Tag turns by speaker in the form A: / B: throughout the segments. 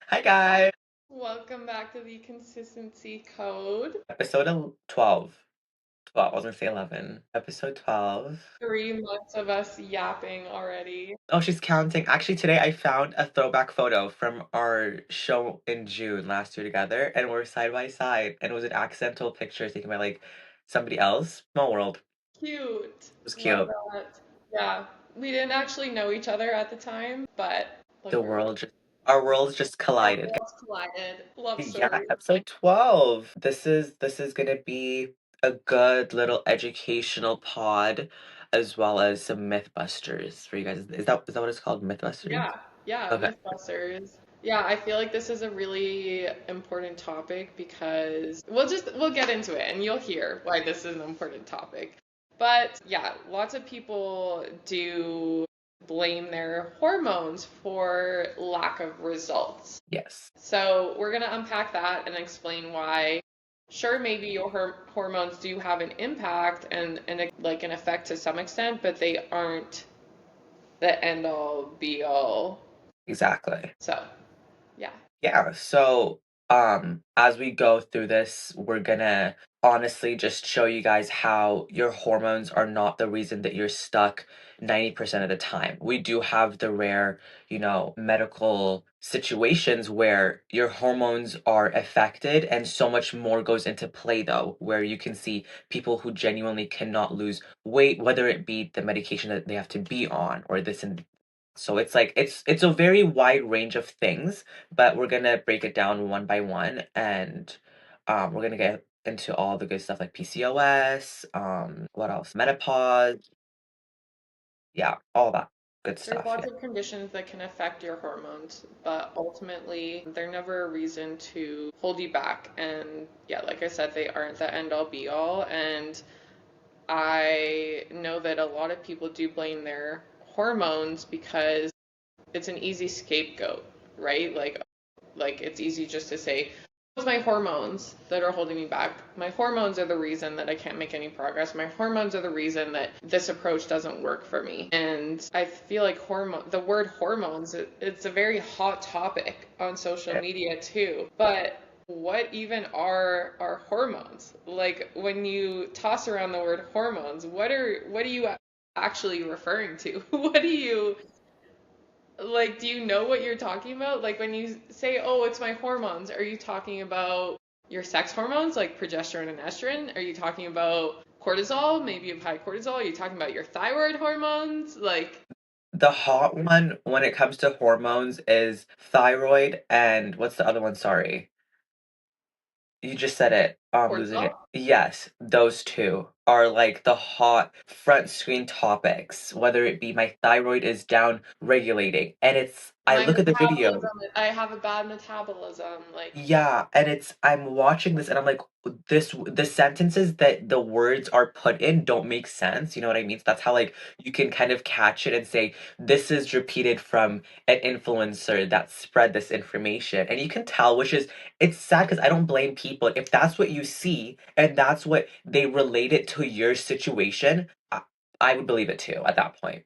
A: Hi guys.
B: Welcome back to the Consistency Code.
A: Episode 12. 12. I was gonna say 11. Episode 12.
B: 3 months of us yapping already.
A: Oh, she's counting. Actually, today I found a throwback photo from our show in June last year together, and we're side by side. And it was an accidental picture taken by like somebody else. Small world. It
B: Cute.
A: was
B: Love
A: cute.
B: that. Yeah, we didn't actually know each other at the time, but
A: The
B: look where
A: world just our worlds just
B: our
A: collided.
B: worlds collided. Love
A: Yeah,
B: story.
A: episode 12. This is gonna be a good little educational pod as well as some mythbusters for you guys. Is that what it's called? Mythbusters?
B: Yeah, yeah,
A: Okay.
B: Mythbusters. Yeah, I feel like this is a really important topic because we'll get into it and you'll hear why this is an important topic. But yeah, lots of people do blame their hormones for lack of results.
A: Yes.
B: So we're gonna unpack that and explain why. Sure, maybe your hormones do have an impact and like an effect to some extent, but they aren't the end all be all.
A: Exactly.
B: So, yeah.
A: Yeah, so as we go through this, we're gonna honestly just show you guys how your hormones are not the reason that you're stuck 90% of the time. We do have the rare, medical situations where your hormones are affected and so much more goes into play though, where you can see people who genuinely cannot lose weight, whether it be the medication that they have to be on or this and so it's like it's a very wide range of things, but we're gonna break it down one by one, and we're gonna get into all the good stuff like PCOS, what else? Menopause, yeah, all that good
B: There's
A: stuff.
B: lots
A: Yeah,
B: of conditions that can affect your hormones, but ultimately, they're never a reason to hold you back. And yeah, like I said, they aren't the end all be all. And I know that a lot of people do blame their hormones because it's an easy scapegoat, right? Like it's easy just to say, it's my hormones that are holding me back. My hormones are the reason that I can't make any progress. My hormones are the reason that this approach doesn't work for me. And I feel like the word hormones, it's a very hot topic on social
A: yeah.
B: media too. But what even are our hormones? Like when you toss around the word hormones, what are you actually referring to? What do you like, do you know what you're talking about? Like when you say, "Oh, it's my hormones," are you talking about your sex hormones like progesterone and estrogen? Are you talking about cortisol? Maybe you have high cortisol. Are you talking about your thyroid hormones? Like,
A: The hot one when it comes to hormones is thyroid and what's the other one? Sorry. You just said it. I'm losing
B: cortisol?
A: it. Yes, those two are like the hot front screen topics, whether it be my thyroid is down regulating. And I
B: My
A: look at the video.
B: metabolism, I have a bad metabolism. Like,
A: Yeah, and I'm watching this and I'm like the sentences that the words are put in don't make sense, you know what I mean? So that's how like you can kind of catch it and say this is repeated from an influencer that spread this information. And you can tell which is it's sad because I don't blame people. If that's what you see and that's what they relate it to your situation, I would believe it too at that point.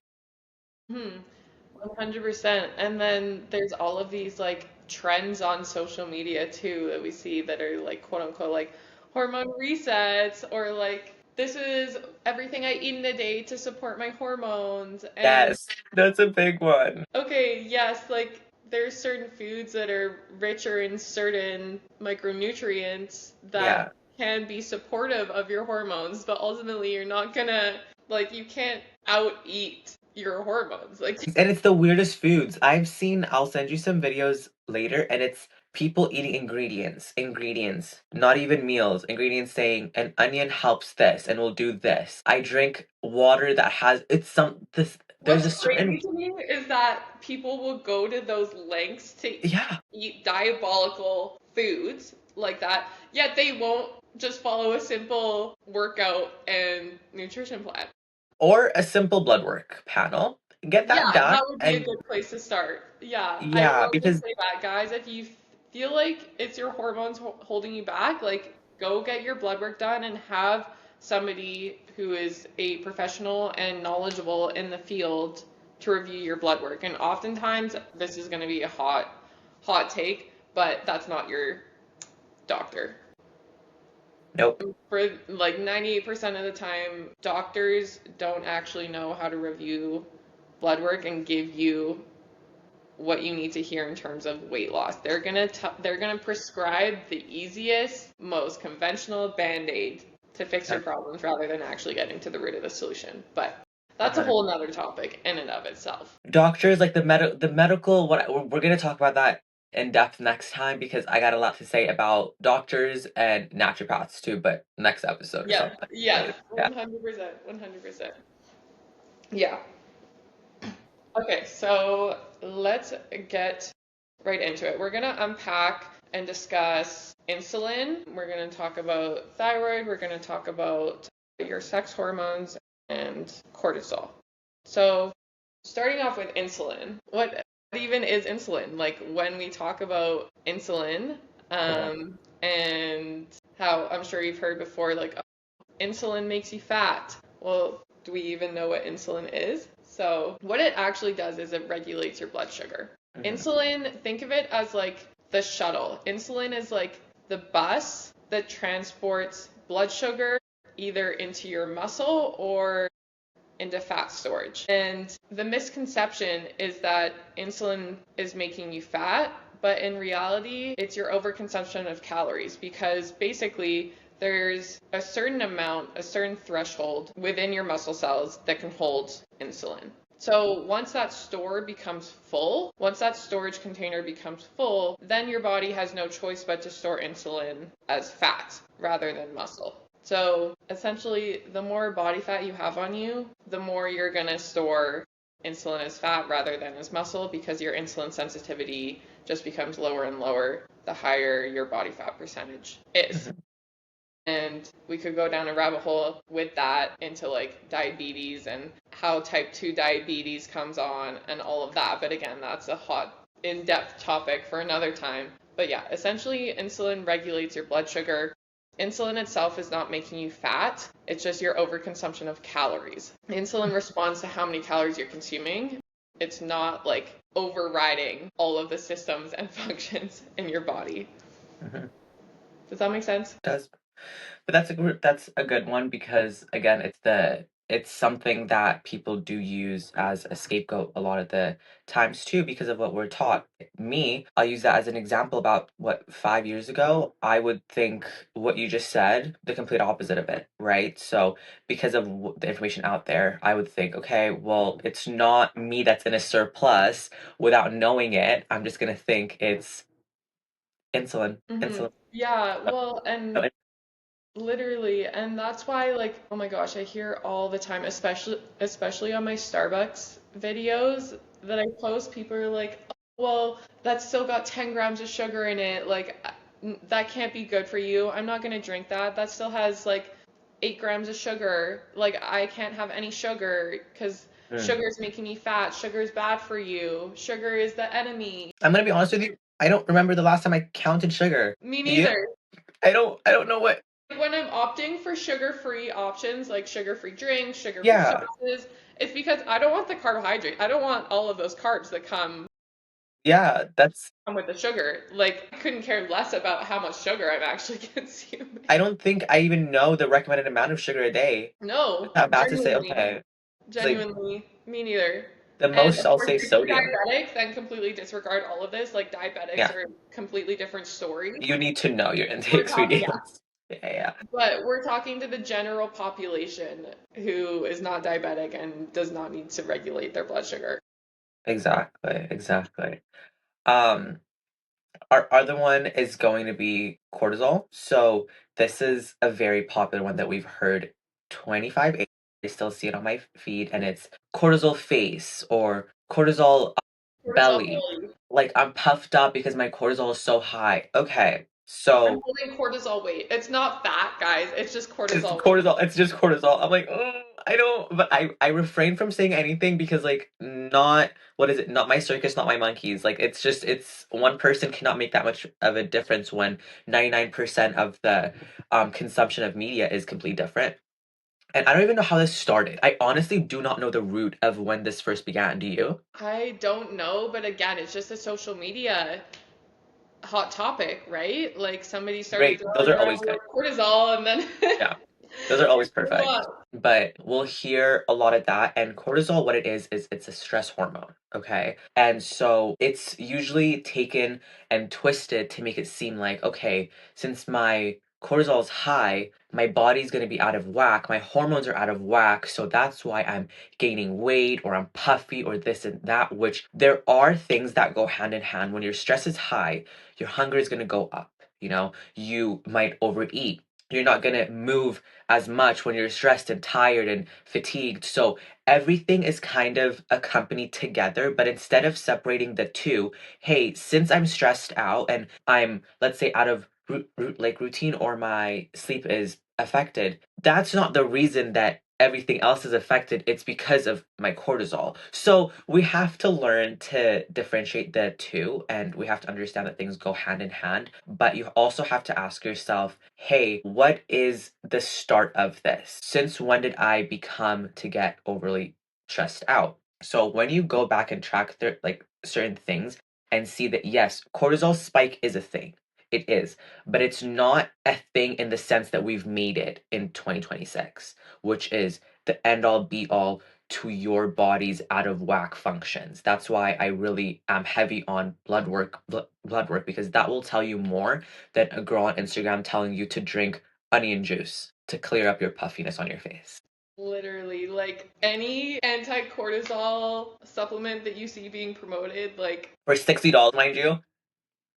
B: 100%. And then there's all of these like trends on social media too that we see that are like quote unquote like hormone resets or like this is everything I eat in a day to support my hormones. And
A: Yes, that's a big one.
B: okay, yes, like there's certain foods that are richer in certain micronutrients that
A: Yeah.
B: can be supportive of your hormones, but ultimately you're not gonna like you can't out eat your hormones. Like
A: And it's the weirdest foods. I'll send you some videos later, and it's people eating ingredients, not even meals, ingredients saying an onion helps this and will do this. I drink water that has, it's some, this, there's
B: what's
A: a
B: crazy
A: certain,
B: to me is that people will go to those lengths to
A: yeah,
B: eat diabolical foods like that, yet they won't just follow a simple workout and nutrition plan.
A: or a simple blood work panel. Get
B: Yeah,
A: that done,
B: that would be a
A: and
B: good place to start. Yeah, I
A: yeah,
B: will just
A: because
B: say that, guys. If you feel like it's your hormones holding you back, like go get your blood work done and have somebody who is a professional and knowledgeable in the field to review your blood work. And oftentimes, this is going to be a hot take, but that's not your doctor.
A: Nope.
B: For like 98% of the time, doctors don't actually know how to review blood work and give you what you need to hear in terms of weight loss. They're gonna prescribe the easiest, most conventional band-aid to fix your problems rather than actually getting to the root of the solution. But that's a
A: 100.
B: whole nother topic in and of itself.
A: Doctors, like the medical, we're gonna talk about that in depth next time because I got a lot to say about doctors and naturopaths too, but next episode or
B: Yep.
A: something.
B: Yes.
A: Maybe. Yeah.
B: 100%. 100%. Yeah. Okay, so let's get right into it. We're going to unpack and discuss insulin. We're going to talk about thyroid. We're going to talk about your sex hormones and cortisol. So, starting off with insulin, what even is insulin? Like when we talk about insulin,
A: Uh-huh.
B: and how I'm sure you've heard before, like, oh, insulin makes you fat. Well, do we even know what insulin is? So, what it actually does is it regulates your blood sugar.
A: Mhm.
B: Insulin, think of it as like the shuttle. Insulin is like the bus that transports blood sugar either into your muscle or into fat storage. And the misconception is that insulin is making you fat, but in reality, it's your overconsumption of calories because basically there's a certain amount, a certain threshold within your muscle cells that can hold insulin. So once that store becomes full, once that storage container becomes full, then your body has no choice but to store insulin as fat rather than muscle. So essentially, the more body fat you have on you, the more you're going to store insulin as fat rather than as muscle because your insulin sensitivity just becomes lower and lower the higher your body fat percentage is.
A: Mhm.
B: And we could go down a rabbit hole with that into like diabetes and how type 2 diabetes comes on and all of that. But again, that's a hot, in depth topic for another time. But yeah, essentially, insulin regulates your blood sugar. Insulin itself is not making you fat, it's just your overconsumption of calories. Insulin responds to how many calories you're consuming. It's not like overriding all of the systems and functions in your body.
A: Mhm.
B: Does that make sense?
A: Does. But that's a good one because again, it's something that people do use as a scapegoat a lot of the times too because of what we're taught. Me, I'll use that as an example about what 5 years ago, I would think what you just said, the complete opposite of it, right? So because of the information out there, I would think, okay, well, it's not me that's in a surplus without knowing it. I'm just gonna think it's insulin,
B: Hmm.
A: insulin.
B: Yeah, well, and
A: No,
B: literally, and that's why, like, oh my gosh, I hear all the time, especially on my Starbucks videos that I post, people are like, oh, well, that's still got 10 grams of sugar in it, like, that can't be good for you. I'm not gonna drink that. That still has like 8 grams of sugar. Like, I can't have any sugar because
A: mm.
B: sugar is making me fat. Sugar is bad for you. Sugar is the enemy.
A: I'm gonna be honest with you. I don't remember the last time I counted sugar.
B: Me
A: Do you?
B: neither.
A: I don't know what.
B: When I'm opting for sugar-free options like sugar-free drinks, sugar-free
A: Yeah.
B: sauces, it's because I don't want the carbohydrate. I don't want all of those carbs that
A: Yeah, that's
B: come with the sugar. Like, I couldn't care less about how much sugar I'm actually
A: I
B: consuming.
A: don't think I even know the recommended amount of sugar a day.
B: No,
A: I'm about to say,
B: genuinely,
A: okay. It's like
B: genuinely, me neither.
A: the
B: And
A: most
B: of
A: I'll
B: course,
A: say
B: if you're
A: sodium.
B: diabetic, then completely disregard all of this. Like, diabetics
A: Yeah.
B: are a completely different story.
A: You need to know your
B: We're
A: intakes
B: talking, yeah,
A: ingredients. Yeah, yeah.
B: but we're talking to the general population who is not diabetic and does not need to regulate their blood sugar.
A: Exactly, exactly. Um, our other one is going to be cortisol. So this is a very popular one that we've heard 25. I still see it on my feed, and it's cortisol face or cortisol
B: Cortisol
A: belly.
B: belly.
A: Like I'm puffed up because my cortisol is so high. Okay,
B: I'm
A: so
B: holding cortisol weight. It's not fat, guys. It's just
A: it's
B: cortisol weight.
A: cortisol. It's just cortisol. I'm like, oh, I don't. But I refrain from saying anything because like not what is it? Not my circus, not my monkeys. Like it's just it's one person cannot make that much of a difference when 99% of the consumption of media is completely different. And I don't even know how this started. I honestly do not know the root of when this first began. Do you?
B: I don't know, but again, it's just a social media hot topic, right? Like somebody started
A: Great. Those
B: throwing
A: are
B: around
A: always
B: the
A: good.
B: word cortisol and then
A: Yeah. Those are
B: it
A: always
B: blew
A: perfect.
B: up.
A: But we'll hear a lot of that. And cortisol, what it is it's a stress hormone. Okay. And so it's usually taken and twisted to make it seem like, okay, since my cortisol is high, my body's going to be out of whack. My hormones are out of whack. So that's why I'm gaining weight or I'm puffy or this and that, which there are things that go hand in hand. When your stress is high, your hunger is going to go up. You might overeat. You're not going to move as much when you're stressed and tired and fatigued. So everything is kind of accompanied together, but instead of separating the two, hey, since I'm stressed out and I'm, let's say, out of like routine or my sleep is affected, that's not the reason that everything else is affected. It's because of my cortisol. So we have to learn to differentiate the two, and we have to understand that things go hand in hand. But you also have to ask yourself, hey, what is the start of this? Since when did I become to get overly stressed out? So when you go back and track like certain things and see that yes, cortisol spike is a thing. It is, but it's not a thing in the sense that we've made it in 2026, which is the end all be all to your body's out of whack functions. That's why I really am heavy on blood work because that will tell you more than a girl on Instagram telling you to drink onion juice to clear up your puffiness on your face.
B: Literally, like any anti-cortisol supplement that you see being promoted, like
A: For $60, mind you.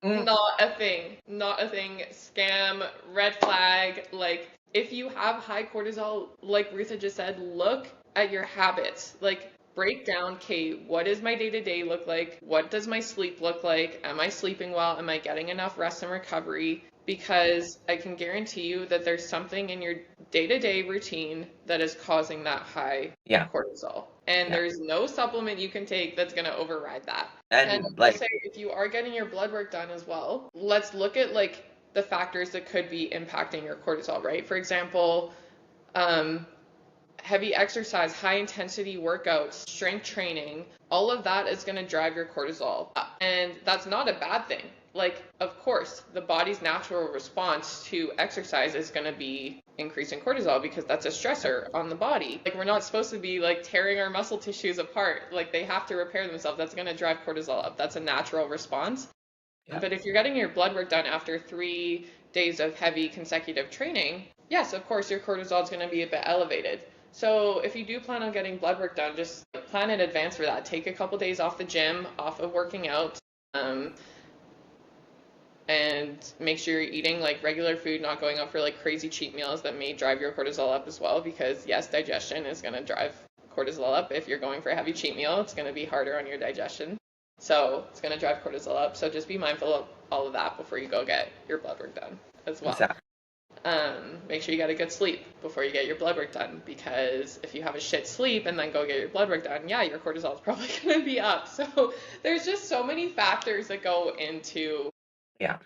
A: Mm,
B: not a thing. Not a thing. Scam, red flag. Like, if you have high cortisol, like Rutha just said, look at your habits. Like, break down, okay, what does my day to day look like? What does my sleep look like? Am I sleeping well? Am I getting enough rest and recovery? Because I can guarantee you that there's something in your day to day routine that is causing that high
A: yeah,
B: cortisol. And
A: yeah.
B: there's no supplement you can take that's going to override that. And
A: And
B: I'll
A: like,
B: say if you are getting your blood work done as well, let's look at like the factors that could be impacting your cortisol, right? For example, um, heavy exercise, high intensity workouts, strength training, all of that is going to drive your cortisol up. And that's not a bad thing. Like, of course, the body's natural response to exercise is going to be increasing cortisol because that's a stressor on the body. Like, we're not supposed to be like tearing our muscle tissues apart. Like, they have to repair themselves. That's going to drive cortisol up. That's a natural response.
A: yeah,
B: But if you're getting your blood work done after 3 days of heavy consecutive training, yes, of course, your cortisol is going to be a bit elevated. So if you do plan on getting blood work done, just plan in advance for that. Take a couple days off the gym, off of working out, um, and make sure you're eating like regular food, not going out for like crazy cheat meals that may drive your cortisol up as well. Because yes, digestion is going to drive cortisol up. If you're going for a heavy cheat meal, it's going to be harder on your digestion. So it's going to drive cortisol up. So just be mindful of all of that before you go get your blood work done as well.
A: exactly.
B: Make sure you get a good sleep before you get your blood work done, because if you have a shit sleep and then go get your blood work done, yeah, your cortisol is probably going to be up. So there's just so many factors that go into
A: Yeah,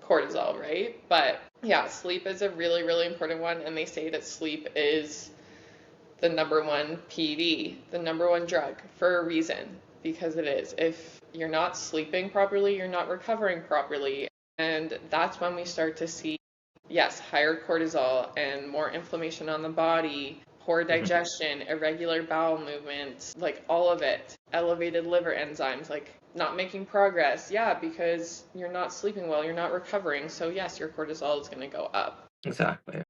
B: cortisol, right? But yeah, sleep is a really, really important one. And they say that sleep is the number one PD, the number one drug for a reason, because it is. If you're not sleeping properly, you're not recovering properly. And that's when we start to see, yes, higher cortisol and more inflammation on the body, poor
A: mhm,
B: digestion, irregular bowel movements, like all of it, elevated liver enzymes, like not making progress. Yeah, because you're not sleeping well, you're not recovering. So, yes, your cortisol is going to go up.
A: exactly.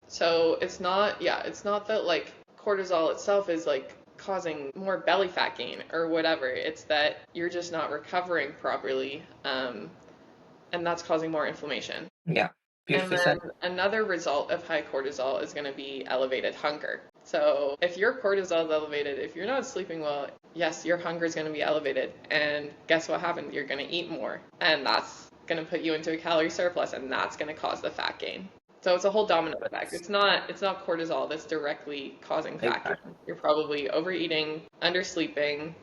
B: So it's not that like cortisol itself is like causing more belly fat gain or whatever. It's that you're just not recovering properly, and that's causing more inflammation.
A: Yeah,
B: And
A: beautifully
B: then
A: said.
B: another result of high cortisol is going to be elevated hunger. So if your cortisol is elevated, if you're not sleeping well, yes, your hunger is going to be elevated. And guess what happens? You're going to eat more. And that's going to put you into a calorie surplus, and that's going to cause the fat gain. So it's a whole domino effect.
A: That's
B: It's not cortisol that's directly causing fat
A: exactly.
B: gain. You're probably overeating, undersleeping,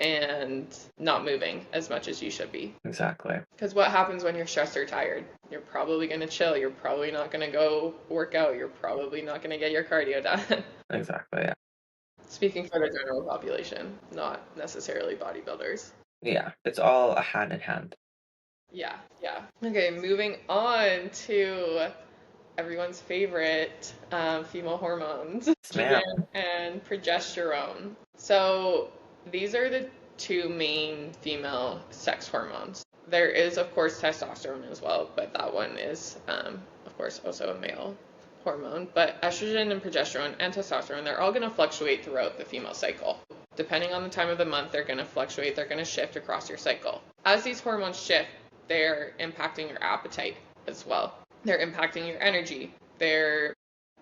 B: and not moving as much as you should be.
A: Exactly.
B: Because what happens when you're stressed or tired? You're probably going to chill. You're probably not going to go work out. You're probably not going to get your cardio done.
A: Exactly. Yeah.
B: Speaking for the general population, not necessarily bodybuilders.
A: Yeah. It's all a hand in hand.
B: Yeah, yeah. Okay, moving on to everyone's favorite female hormones,
A: Yes, ma'am.
B: estrogen and progesterone. So these are the two main female sex hormones. There is, of course, testosterone as well, but that one is, of course, also a male hormone. But estrogen and progesterone and testosterone, they're all going to fluctuate throughout the female cycle. Depending on the time of the month, they're going to fluctuate, they're going to shift across your cycle. As these hormones shift, they're impacting your appetite as well. They're impacting your energy. They're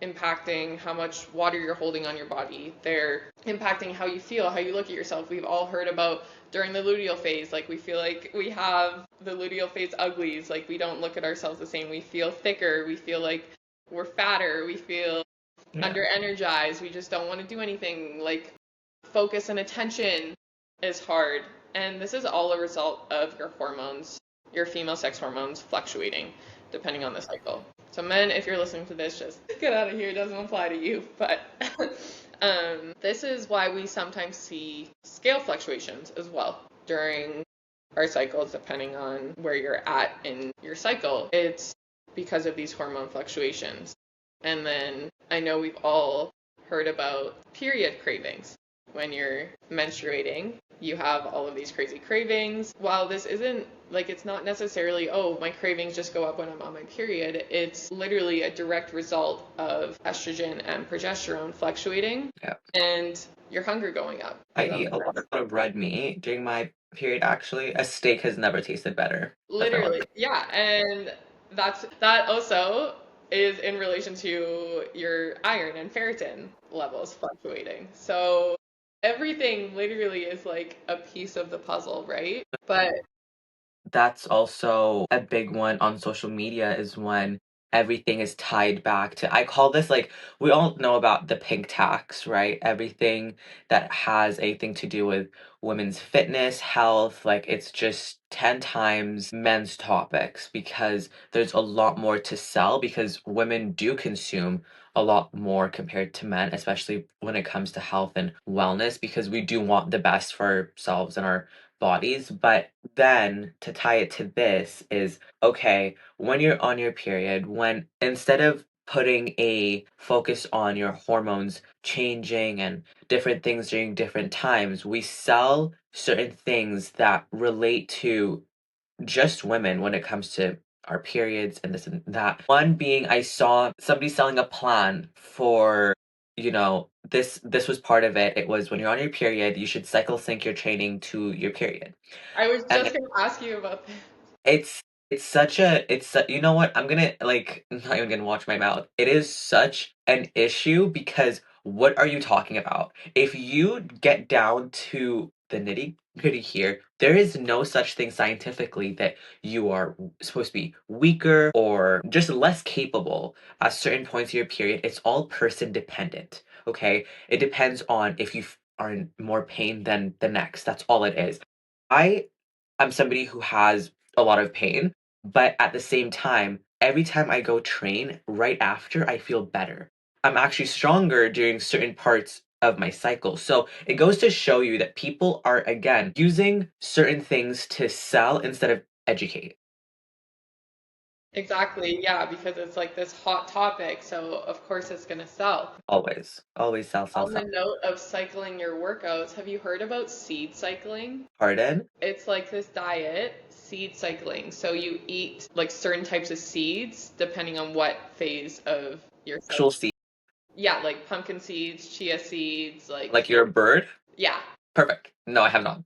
B: impacting how much water you're holding on your body. They're impacting how you feel, how you look at yourself. We've all heard about during the luteal phase, like we feel like we have the luteal phase uglies, like we don't look at ourselves the same. We feel thicker, we feel like we're fatter, we feel
A: Yeah.
B: under energized, we just don't want to do anything. Like focus and attention is hard. And this is all a result of your hormones, your female sex hormones fluctuating depending on the cycle. So, men, if you're listening to this, just get out of here. It doesn't apply to you. But this is why we sometimes see scale fluctuations as well during our cycles, depending on where you're at in your cycle. It's because of these hormone fluctuations. And then I know we've all heard about period cravings. When you're menstruating, you have all of these crazy cravings. While this isn't like it's not necessarily, oh, my cravings just go up when I'm on my period, it's literally a direct result of estrogen and progesterone fluctuating
A: Yeah.
B: and your hunger going up.
A: I
B: Does that
A: eat
B: make
A: a lot
B: sense?
A: of red meat during my period, actually. A steak has never tasted better. That's my one
B: Literally,
A: thing.
B: yeah, and that also is in relation to your iron and ferritin levels fluctuating. So everything literally is like a piece of the puzzle, right? But
A: That's also a big one on social media is when everything is tied back to I call this like we all know about the pink tax, right? Everything that has anything to do with women's fitness, health, like it's just 10 times men's topics because there's a lot more to sell because women do consume a lot more compared to men, especially when it comes to health and wellness because we do want the best for ourselves and our bodies, but then to tie it to this is okay, when you're on your period, when instead of putting a focus on your hormones changing and different things during different times, we sell certain things that relate to just women when it comes to our periods and this and that. One being I saw somebody selling a plan for, this was part of it. It was when you're on your period, you should cycle sync your training to your period.
B: I was
A: And
B: just gonna ask you about this.
A: it's it's such a you know what? I'm gonna like not even gonna watch my mouth. It is such an issue because what are you talking about? If you get down to the nitty-gritty here, there is no such thing scientifically that you are supposed to be weaker or just less capable at certain points of your period. It's all person dependent. Okay? It depends on if you are in more pain than the next. That's all it is. I I'm somebody who has a lot of pain, but at the same time, every time I go train, right after, I feel better. I'm actually stronger during certain parts of my cycle. So it goes to show you that people are, again, using certain things to sell instead of educate.
B: Exactly, yeah, because it's like this hot topic, so of course it's gonna sell.
A: Always. Always sell, sell,
B: On the
A: sell.
B: note of cycling your workouts, have you heard about seed cycling?
A: Pardon?
B: It's like this diet, seed cycling. So you eat like certain types of seeds depending on what phase of your cycle.
A: Actual seed.
B: Yeah, like pumpkin seeds, chia seeds,
A: Like
B: like
A: you're a bird?
B: yeah.
A: Perfect. No, I have not.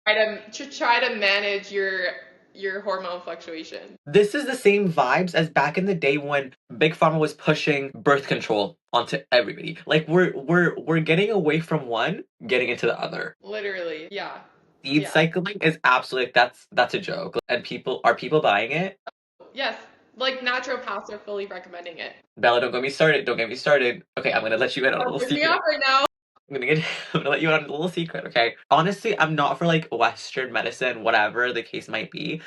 B: Try to manage your hormone fluctuation.
A: This is the same vibes as back in the day when Big Pharma was pushing birth control onto everybody. Like we're getting away from one, getting into the other.
B: Literally, yeah.
A: Seed
B: Yeah.
A: cycling is absolutely that's a joke. And people buying it?
B: Yes. Like naturopaths are fully recommending it.
A: Bella, don't get me started. Don't get me started. Okay, I'm gonna let you in on a
B: Don't
A: little
B: piss me off
A: secret.
B: right now.
A: I'm gonna get I'm gonna let you in on a little secret, okay? Honestly, I'm not for like Western medicine, whatever the case might be.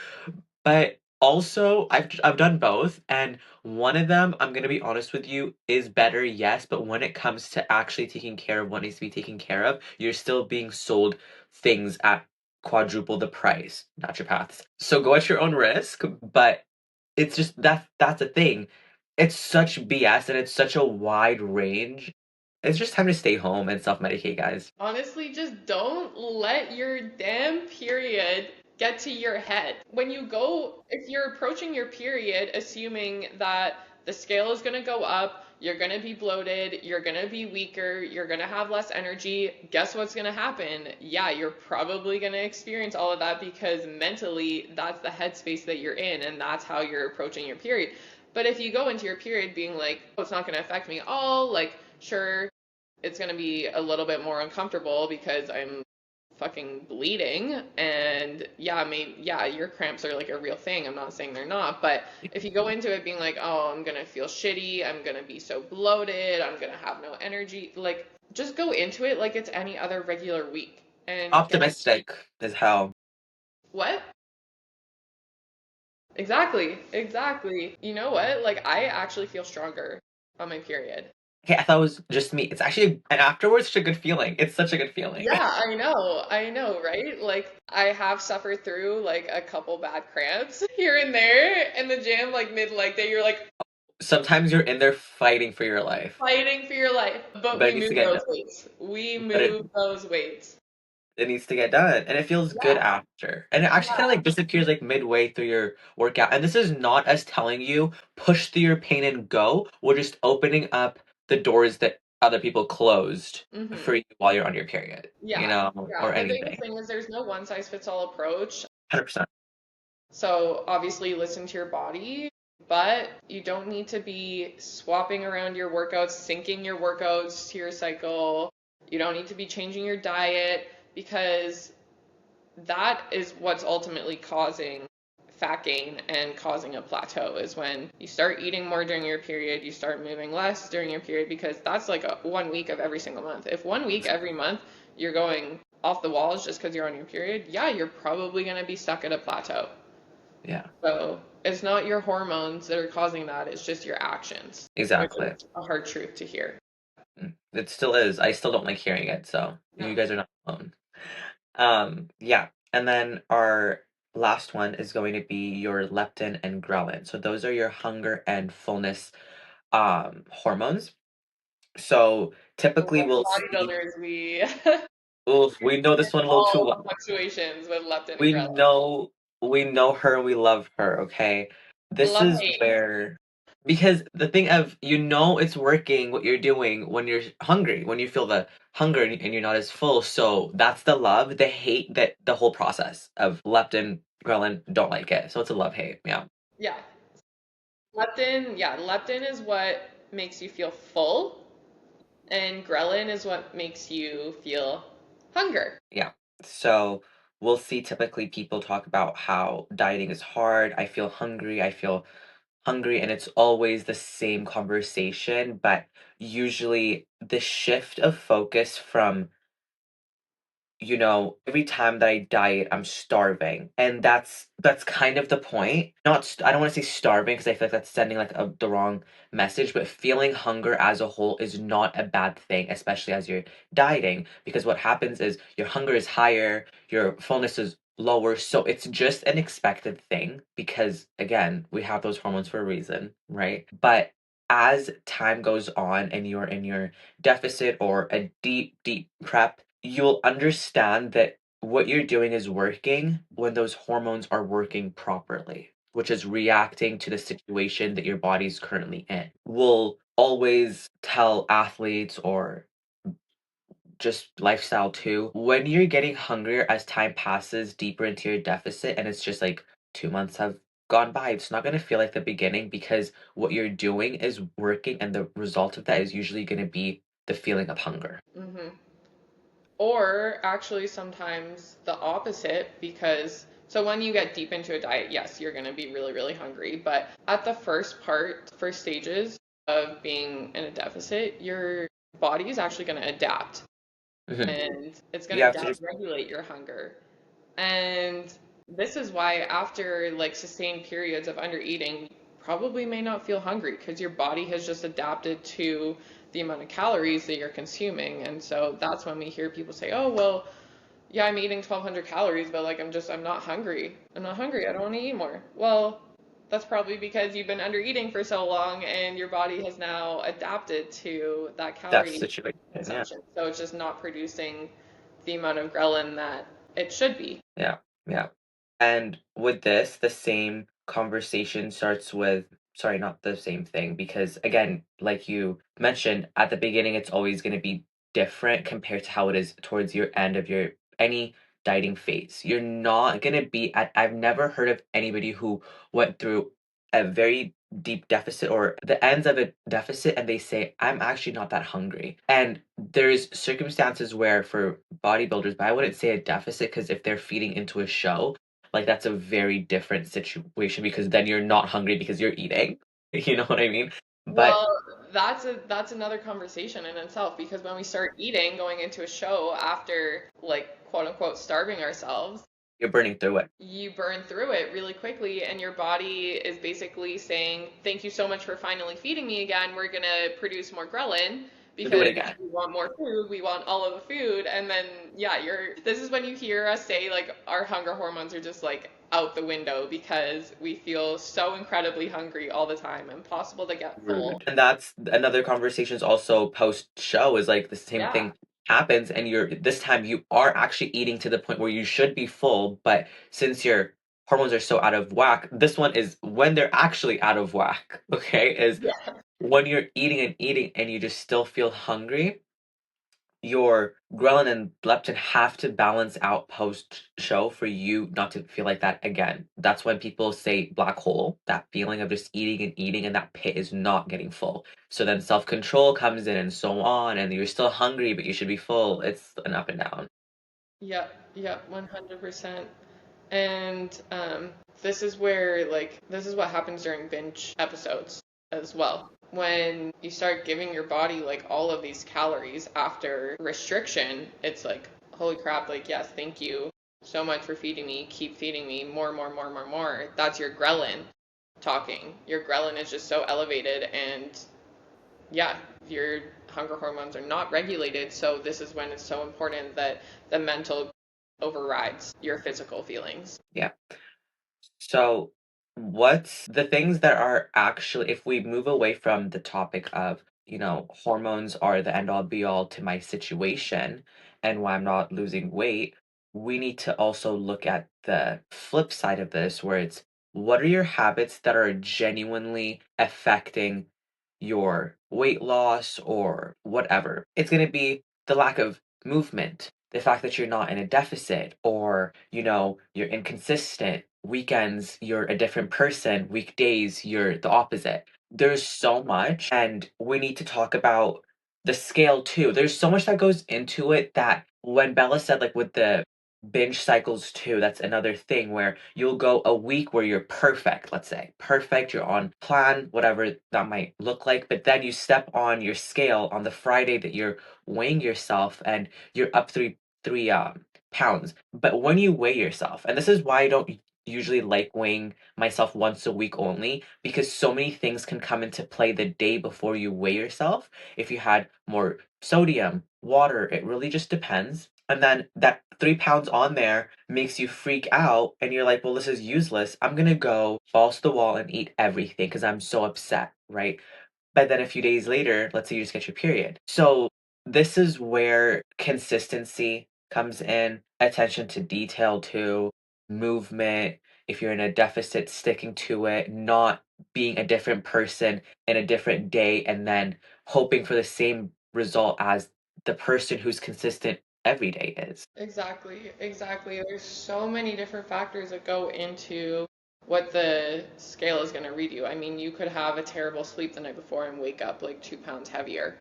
A: But also, I've done both, and one of them, I'm gonna be honest with you, is better, yes, but when it comes to actually taking care of what needs to be taken care of, you're still being sold things at quadruple the price, naturopaths. So go at your own risk, but it's just that's the thing. It's such BS and it's such a wide range. It's just time to stay home and self-medicate, guys.
B: Honestly, just don't let your damn period get to your head. When you go, if you're approaching your period assuming that the scale is going to go up, you're going to be bloated, you're going to be weaker, you're going to have less energy, guess what's going to happen? Yeah, you're probably going to experience all of that because mentally that's the headspace that you're in and that's how you're approaching your period. But if you go into your period being like, oh, it's not going to affect me at all, like, sure, it's going to be a little bit more uncomfortable because I'm fucking bleeding and yeah, maybe yeah, your cramps are like a real thing. I'm not saying they're not, but if you go into it being like, "Oh, I'm going to feel shitty. I'm going to be so bloated. I'm going to have no energy." Like just go into it like it's any other regular week. And get
A: Optimistic is how.
B: what? Exactly. Exactly. You know what? Like I actually feel stronger on my period.
A: Okay, I thought it was just me. It's actually, and afterwards, such a good feeling. It's such a good feeling.
B: Yeah, I know, right? Like, I have suffered through like a couple bad cramps here and there in the gym, like mid leg day, you're like
A: Sometimes you're in there fighting for your life,
B: fighting for your life. But
A: but
B: we
A: it needs to
B: move
A: get
B: those
A: done.
B: weights. We
A: But it
B: move those weights.
A: it needs to get done, and it feels good
B: Yeah,
A: after. And it actually kind of
B: yeah.
A: like disappears like midway through your workout. And this is not us telling you push through your pain and go. We're just opening up the doors that other people closed for
B: hmm
A: you while you're on your period,
B: Yeah, yeah.
A: or
B: The biggest
A: anything.
B: thing is there's no one size fits all approach.
A: 100%.
B: So obviously listen to your body, but you don't need to be swapping around your workouts, syncing your workouts to your cycle. You don't need to be changing your diet because that is what's ultimately causing fat gain and causing a plateau is when you start eating more during your period, you start moving less during your period because that's like a 1 week of every single month. If 1 week every month you're going off the walls just because you're on your period, yeah, you're probably going to be stuck at a plateau.
A: Yeah,
B: So it's not your hormones that are causing that, it's just your actions, which
A: exactly.
B: is a hard truth to hear.
A: It still is. I still don't like hearing it, so you
B: No.
A: guys are not alone. Yeah. And then our last one is going to be your leptin and ghrelin. So those are your hunger and fullness hormones. So
B: So
A: typically
B: as
A: we'll see,
B: bodybuilders, we
A: oof, we know this one a little too
B: all
A: well.
B: fluctuations with leptin and
A: We
B: ghrelin.
A: know we know her, we love her, okay? This
B: Love
A: is
B: hate.
A: where because the thing of it's working what you're doing when you're hungry, when you feel the hunger and you're not as full. So that's the love, the hate that the whole process of leptin, ghrelin don't like it. So it's a love hate. Yeah.
B: Yeah. Leptin is what makes you feel full, and ghrelin is what makes you feel hunger.
A: Yeah. So we'll see typically people talk about how dieting is hard. I feel hungry. I feel hungry, and it's always the same conversation, but usually the shift of focus from every time that I diet, I'm starving, and that's kind of the point. Not I don't want to say starving because I feel like that's sending like the wrong message, but feeling hunger as a whole is not a bad thing, especially as you're dieting, because what happens is your hunger is higher, your fullness is lower, so it's just an expected thing because again, we have those hormones for a reason, right? But as time goes on and you're in your deficit or a deep, deep prep, you'll understand that what you're doing is working when those hormones are working properly, which is reacting to the situation that your body's currently in. We'll always tell athletes or just lifestyle too, when you're getting hungrier as time passes deeper into your deficit, and it's just like 2 months have gone by, it's not going to feel like the beginning because what you're doing is working, and the result of that is usually going to be the feeling of hunger.
B: hmm Or actually, sometimes the opposite, because so when you get deep into a diet, yes, you're going to be really, really hungry. But at the first stages of being in a deficit, your body is actually going to adapt
A: Mhm.
B: and it's going
A: You
B: to
A: have to
B: down
A: just
B: regulate your hunger. And this is why after like sustained periods of under eating, you probably may not feel hungry because your body has just adapted to the amount of calories that you're consuming. And so that's when we hear people say, "Oh, well, yeah, I'm eating 1,200 calories, but like I'm not hungry. I'm not hungry. I don't want to eat more. Well, that's probably because you've been under eating for so long and your body has now adapted to that
A: That's the
B: calorie
A: situation. Yeah.
B: consumption. So it's just not producing the amount of ghrelin that it should be.
A: Yeah, yeah. And with this, the same conversation starts with, sorry, not the same thing, because again, like you mentioned at the beginning, it's always going to be different compared to how it is towards your end of your any dieting phase. You're not going to be at, I've never heard of anybody who went through a very deep deficit or the ends of a deficit and they say, I'm actually not that hungry. And there's circumstances where for bodybuilders, but I wouldn't say a deficit because if they're feeding into a show, like that's a very different situation because then you're not hungry because you're eating. You know what I mean? But
B: Well, that's another conversation in itself because when we start eating going into a show after like quote unquote starving ourselves,
A: you're burning through it.
B: you burn through it really quickly and your body is basically saying, "Thank you so much for finally feeding me again. We're going to produce more ghrelin
A: To do it
B: because
A: again.
B: we want more food. We want all of the food." And then yeah, you're this is when you hear us say like our hunger hormones are just like out the window because we feel so incredibly hungry all the time, impossible to get full.
A: Rude. And that's another conversations also post show is like the same
B: Yeah.
A: thing happens and you're this time you are actually eating to the point where you should be full, but since your hormones are so out of whack, this one is when they're actually out of whack, okay? Is
B: Yeah.
A: when you're eating and you just still feel hungry, your ghrelin and leptin have to balance out post show for you not to feel like that again. That's when people say black hole, that feeling of just eating and that pit is not getting full. So then self control comes in and so on, and you're still hungry, but you should be full. It's an up and down.
B: Yep, yep, 100%. And this is where, like, this is what happens during binge episodes as well. When you start giving your body, like, all of these calories after restriction, it's like, holy crap, like, yes, thank you so much for feeding me. Keep feeding me more, more, more, more, more. That's your ghrelin talking. Your ghrelin is just so elevated, and yeah, your hunger hormones are not regulated. So, this is when it's so important that the mental overrides your physical feelings.
A: Yeah. So, what's the things that are actually, if we move away from the topic of, hormones are the end all be all to my situation and why I'm not losing weight, we need to also look at the flip side of this, where it's what are your habits that are genuinely affecting your weight loss or whatever? It's going to be the lack of movement, the fact that you're not in a deficit, or you're inconsistent. Weekends you're a different person, weekdays you're the opposite. There's so much, and we need to talk about the scale too. There's so much that goes into it that when Bella said, like, with the binge cycles too, that's another thing where you'll go a week where you're perfect, let's say perfect, you're on plan, whatever that might look like, but then you step on your scale on the Friday that you're weighing yourself and you're up three pounds. But when you weigh yourself, and this is why I don't usually like weighing myself once a week only, because so many things can come into play the day before you weigh yourself. If you had more sodium, water, it really just depends. And then that 3 pounds on there makes you freak out, and you're like, well, this is useless. I'm gonna go balls to the wall and eat everything because I'm so upset, right? But then a few days later, let's say you just get your period. So this is where consistency comes in, attention to detail too, movement. If you're in a deficit, sticking to it, not being a different person in a different day, and then hoping for the same result as the person who's consistent every day is.
B: Exactly, exactly. There's so many different factors that go into what the scale is going to read you. I mean, you could have a terrible sleep the night before and wake up like 2 pounds heavier.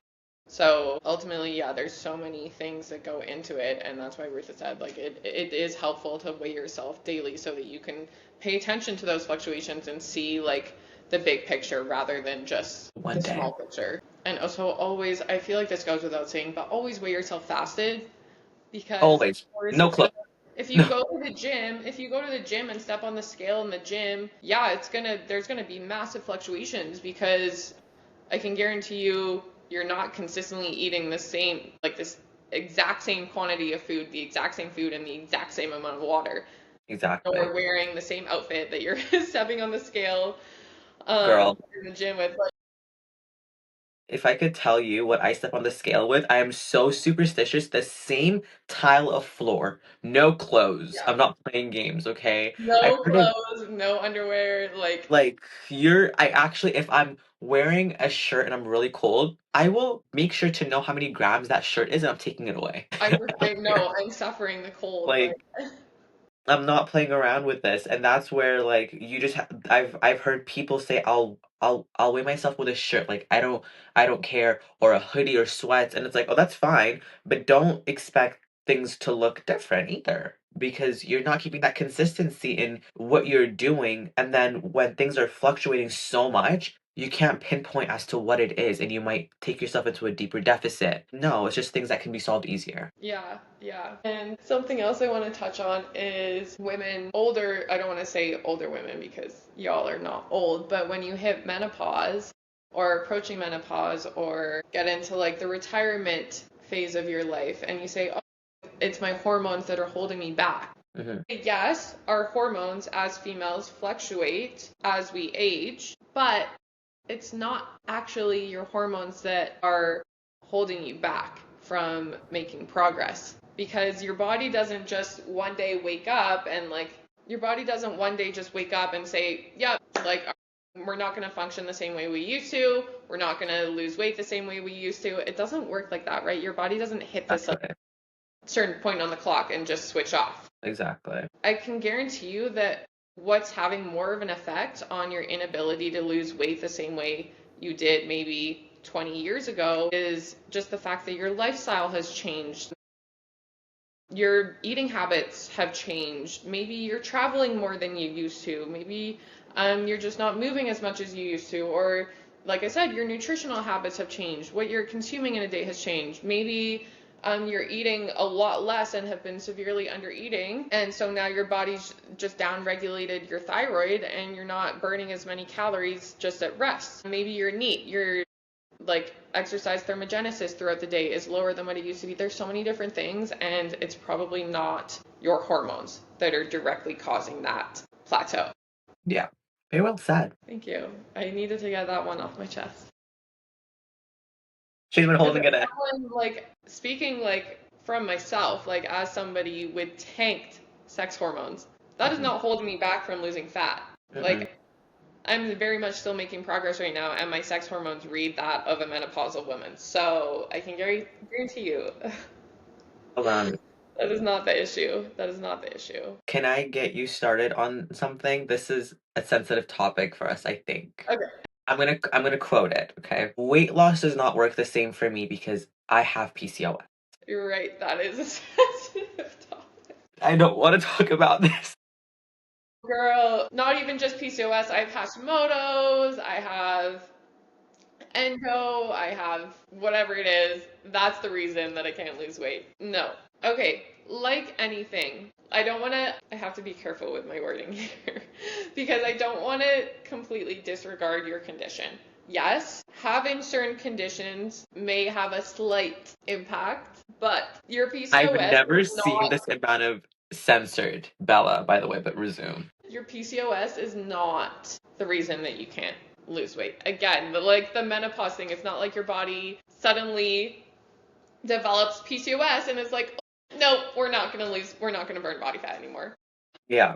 B: So ultimately, yeah, there's so many things that go into it, and that's why Ruth said like it is helpful to weigh yourself daily so that you can pay attention to those fluctuations and see like the big picture rather than just
A: One
B: the
A: day.
B: small picture. And also always, I feel like this goes without saying, but always weigh yourself fasted because of
A: Always.
B: course
A: No
B: it's
A: clue.
B: gonna if you
A: No.
B: go to the gym, if you go to the gym and step on the scale in the gym, yeah, there's gonna be massive fluctuations because I can guarantee you you're not consistently eating the same like this exact same quantity of food, the exact same food, and the exact same amount of water.
A: Exactly.
B: Or wearing the same outfit that you're stepping on the scale
A: Girl,
B: in the gym with. Like,
A: if I could tell you what I step on the scale with, I am so superstitious. The same tile of floor, no clothes.
B: yeah.
A: I'm not playing games, okay? I've
B: No
A: heard of
B: clothes, no underwear. Like,
A: like I actually, if I'm wearing a shirt and I'm really cold, I will make sure to know how many grams that shirt is and I'm taking it away. I
B: I
A: don't care.
B: know I'm suffering the cold, but
A: Like I'm not playing around with this, and that's where like you just I've heard people say I'll weigh myself with a shirt, like I don't care, or a hoodie or sweats, and it's like, oh, that's fine, but don't expect things to look different either, because you're not keeping that consistency in what you're doing, and then when things are fluctuating so much, you can't pinpoint as to what it is, and you might take yourself into a deeper deficit. No, it's just things that can be solved easier.
B: yeah, yeah. And something else I want to touch on is women, older, I don't want to say older women because y'all are not old, but when you hit menopause or approaching menopause or get into like the retirement phase of your life and you say, oh, it's my hormones that are holding me back.
A: Hmm.
B: Yes, our hormones as females fluctuate as we age, but it's not actually your hormones that are holding you back from making progress because your body doesn't just one day wake up and like your body doesn't one day just wake up and say, "Yep, like we're not going to function the same way we used to. We're not going to lose weight the same way we used to." It doesn't work like that, right? Your body doesn't hit this like,
A: Exactly.
B: certain point on the clock and just switch off.
A: Exactly.
B: I can guarantee you that what's having more of an effect on your inability to lose weight the same way you did maybe 20 years ago is just the fact that your lifestyle has changed. Your eating habits have changed. Maybe you're traveling more than you used to. Maybe you're just not moving as much as you used to. Or, like I said, your nutritional habits have changed. What you're consuming in a day has changed. Maybe you're eating a lot less and have been severely under eating. And so now your body's just down regulated your thyroid and you're not burning as many calories just at rest. Maybe you're neat. Your like exercise thermogenesis throughout the day is lower than what it used to be. There's so many different things, and it's probably not your hormones that are directly causing that plateau.
A: Yeah. Very well said.
B: Thank you. I needed to get that one off my chest.
A: She's been
B: Because
A: holding it in.
B: someone like speaking like from myself, like as somebody with tanked sex hormones, that is
A: Hmm.
B: not holding me back from losing fat.
A: Mm-mm.
B: Like I'm very much still making progress right now, and my sex hormones read that of a menopausal woman. So I can guarantee you
A: Hold on.
B: that is not the issue. That is not the issue.
A: Can I get you started on something? This is a sensitive topic for us, I think.
B: Okay,
A: I'm gonna quote it, okay? Weight loss does not work the same for me because I have PCOS.
B: you're right. That is a sensitive topic.
A: I don't want to talk about this.
B: Girl, not even just PCOS. I have Hashimoto's. I have endo, I have whatever it is, that's the reason that I can't lose weight. No. Okay, like anything, I have to be careful with my wording here because I don't want to completely disregard your condition. Yes, having certain conditions may have a slight impact, but your
A: I've
B: PCOS
A: never
B: is
A: seen
B: not
A: this amount of censored Bella, by the way, but resume.
B: your PCOS is not the reason that you can't lose weight. Again, like the menopause thing, it's not like your body suddenly develops PCOS and is like, oh, no, we're not gonna burn body fat anymore.
A: Yeah.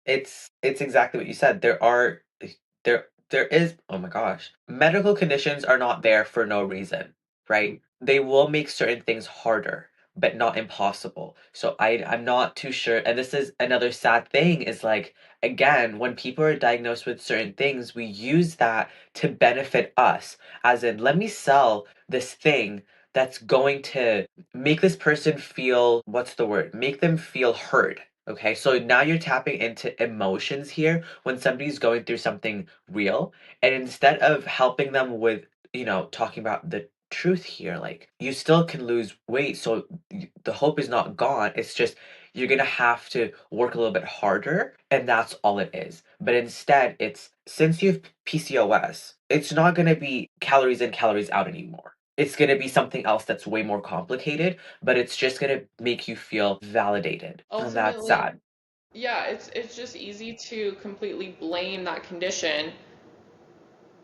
A: It's exactly what you said. There is, oh my gosh. Medical conditions are not there for no reason, right? They will make certain things harder, but not impossible. So I'm not too sure. And this is another sad thing is like again, when people are diagnosed with certain things, we use that to benefit us. As in, let me sell this thing that's going to make this person feel, what's the word? Make them feel heard. Okay, so now you're tapping into emotions here when somebody's going through something real. And instead of helping them with, talking about the truth here, like you still can lose weight. So the hope is not gone. It's just you're going to have to work a little bit harder. And that's all it is. But instead, it's since you have PCOS, it's not going to be calories in, calories out anymore. it's going to be something else that's way more complicated, but it's just going to make you feel validated. And that's
B: Ultimately,
A: sad.
B: yeah, it's just easy to completely blame that condition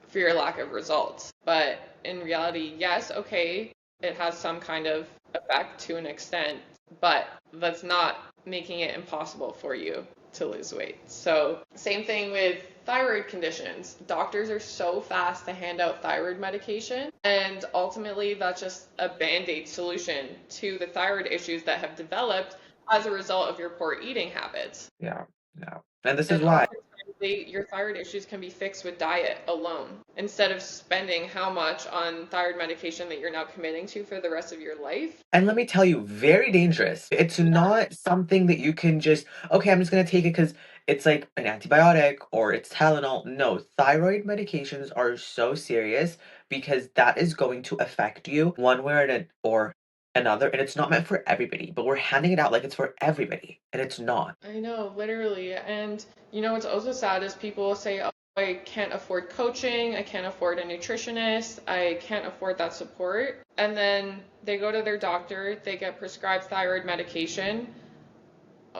B: for your lack of results. But in reality, yes, okay, it has some kind of effect to an extent, but that's not making it impossible for you to lose weight. So, same thing with thyroid conditions. Doctors are so fast to hand out thyroid medication, and ultimately, that's just a band aid solution to the thyroid issues that have developed as a result of your poor eating habits.
A: Yeah. Yeah. And this is
B: And
A: why.
B: oftentimes your thyroid issues can be fixed with diet alone instead of spending how much on thyroid medication that you're now committing to for the rest of your life.
A: And let me tell you, very dangerous. It's not something that you can just, okay, I'm just gonna take it because it's like an antibiotic or it's Tylenol. No, thyroid medications are so serious because that is going to affect you one way or another. And it's not meant for everybody, but we're handing it out like it's for everybody, and it's not.
B: I know, literally. And what's also sad is people say, oh, I can't afford coaching, I can't afford a nutritionist, I can't afford that support. And then they go to their doctor, they get prescribed thyroid medication,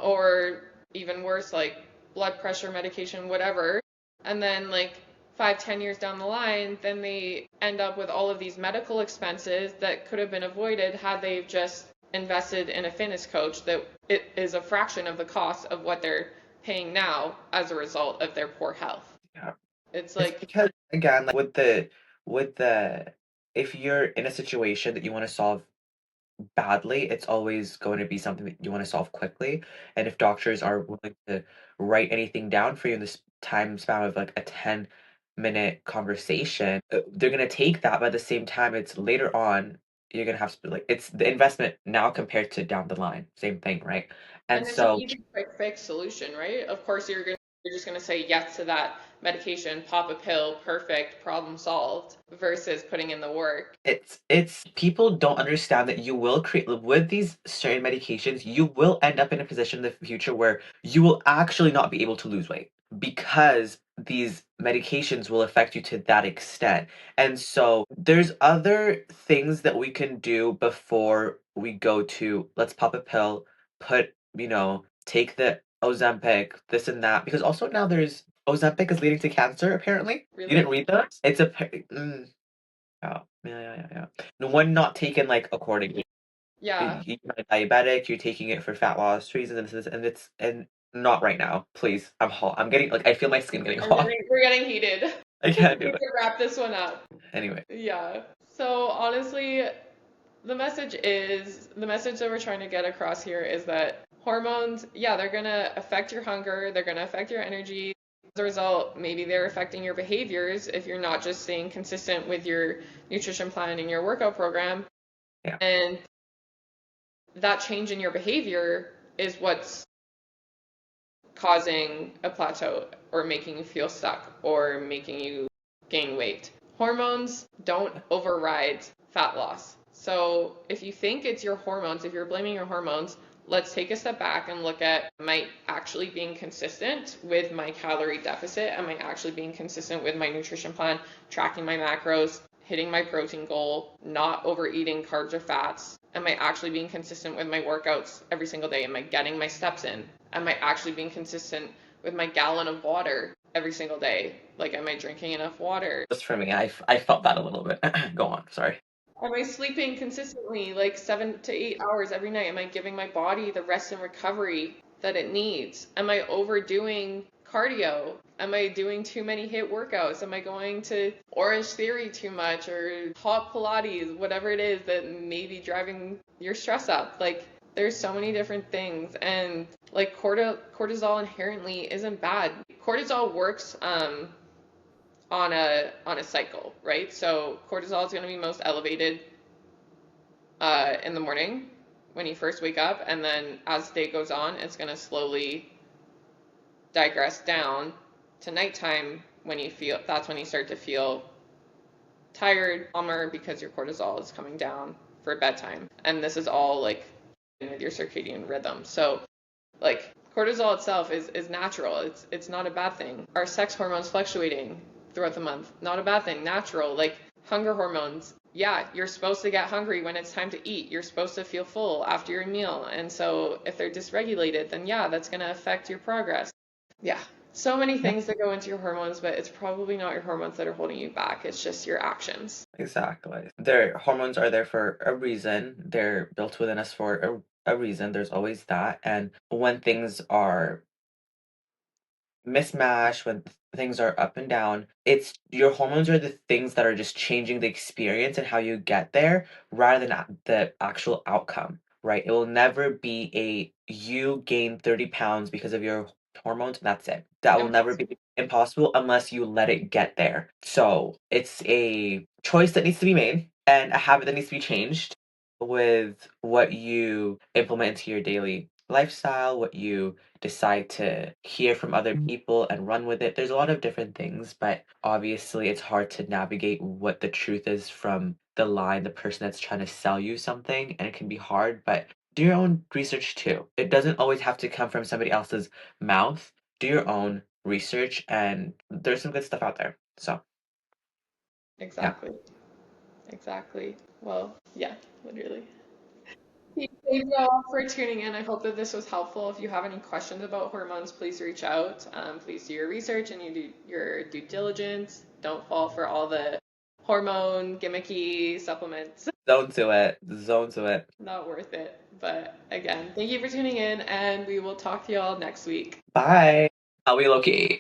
B: or even worse, like blood pressure medication, whatever. And then, like, 5, 10 years down the line, then they end up with all of these medical expenses that could have been avoided had they just invested in a fitness coach that it is a fraction of the cost of what they're paying now as a result of their poor health.
A: Yeah.
B: It's
A: It's
B: like,
A: because again, like with the if you're in a situation that you want to solve badly, it's always going to be something that you want to solve quickly. And if doctors are willing to write anything down for you in this time span of like a 10-minute conversation, they're going to take that. But at the same time, it's later on, you're going to have to like, it's the investment now compared to down the line. Same thing, right? And
B: and it's an
A: so
B: easy, quick fix solution, right? Of course, you're just gonna say yes to that medication, pop a pill, perfect, problem solved, versus putting in the work.
A: it's people don't understand that you will create with these certain medications, you will end up in a position in the future where you will actually not be able to lose weight because these medications will affect you to that extent. And so there's other things that we can do before we go to let's pop a pill, put, take the Ozempic, this and that, because also now there's Ozempic is leading to cancer apparently. You didn't
B: Really?
A: read that? Yeah, yeah, yeah, yeah, yeah. The one not taken, like, accordingly.
B: Yeah.
A: You're not diabetic, you're taking it for fat loss reasons, and not right now. Please, I'm hot. I'm getting, like, I feel my skin getting hot.
B: We're getting heated.
A: I
B: We
A: can't do
B: need
A: it.
B: to wrap this one up.
A: Anyway,
B: Yeah. So honestly, the message that we're trying to get across here is that hormones, yeah, they're gonna affect your hunger, they're gonna affect your energy. As a result, maybe they're affecting your behaviors if you're not just staying consistent with your nutrition plan and your workout program.
A: yeah.
B: And that change in your behavior is what's causing a plateau or making you feel stuck or making you gain weight. Hormones don't override fat loss. So if you think it's your hormones, if you're blaming your hormones, let's take a step back and look at, am I actually being consistent with my calorie deficit? Am I actually being consistent with my nutrition plan, tracking my macros, hitting my protein goal, not overeating carbs or fats? Am I actually being consistent with my workouts every single day? Am I getting my steps in? Am I actually being consistent with my gallon of water every single day? Like, am I drinking enough water?
A: Just for me, I felt that a little bit. Go on, sorry.
B: Am I sleeping consistently, like 7 to 8 hours every night? Am I giving my body the rest and recovery that it needs? Am I overdoing cardio? Am I doing too many HIIT workouts? Am I going to Orange Theory too much or hot Pilates, whatever it is that may be driving your stress up? Like, there's so many different things, and like cortisol inherently isn't bad. Cortisol works on a cycle, right? So cortisol is going to be most elevated in the morning when you first wake up, and then as the day goes on, it's going to slowly digress down to nighttime when you feel that's when you start to feel tired, calmer because your cortisol is coming down for bedtime. And this is all like with your circadian rhythm. So like cortisol itself is natural. It's not a bad thing. Our sex hormones fluctuating throughout the month, not a bad thing, natural. Like hunger hormones, yeah, you're supposed to get hungry when it's time to eat. You're supposed to feel full after your meal. And so if they're dysregulated, then yeah, that's going to affect your progress. Yeah. So many
A: Yeah,
B: things that go into your hormones, but it's probably not your hormones that are holding you back. It's just your actions.
A: exactly. Their hormones are there for a reason. They're built within us for a reason. There's always that. And when things are mismatch, when things are up and down, it's your hormones are the things that are just changing the experience and how you get there rather than the actual outcome, right? It will never be a you gain 30 pounds because of your hormones and that's it. That will never
B: Impossible.
A: be impossible unless you let it get there. So it's a choice that needs to be made and a habit that needs to be changed with what you implement into your daily lifestyle, what you decide to hear from other people and run with it. There's a lot of different things, but obviously it's hard to navigate what the truth is from the line, the person that's trying to sell you something, and it can be hard, but do your own research too. It doesn't always have to come from somebody else's mouth. Do your own research, and there's some good stuff out there. So, yeah.
B: Exactly. Exactly. Well, yeah, literally. Thank you all for tuning in. I hope that this was helpful. If you have any questions about hormones, please reach out. Please do your research and you do your due diligence. Don't fall for all the hormone gimmicky supplements.
A: Zone to it. Zone to it.
B: Not worth it. But again, thank you for tuning in, and we will talk to you all next week.
A: Bye. I'll be Loki.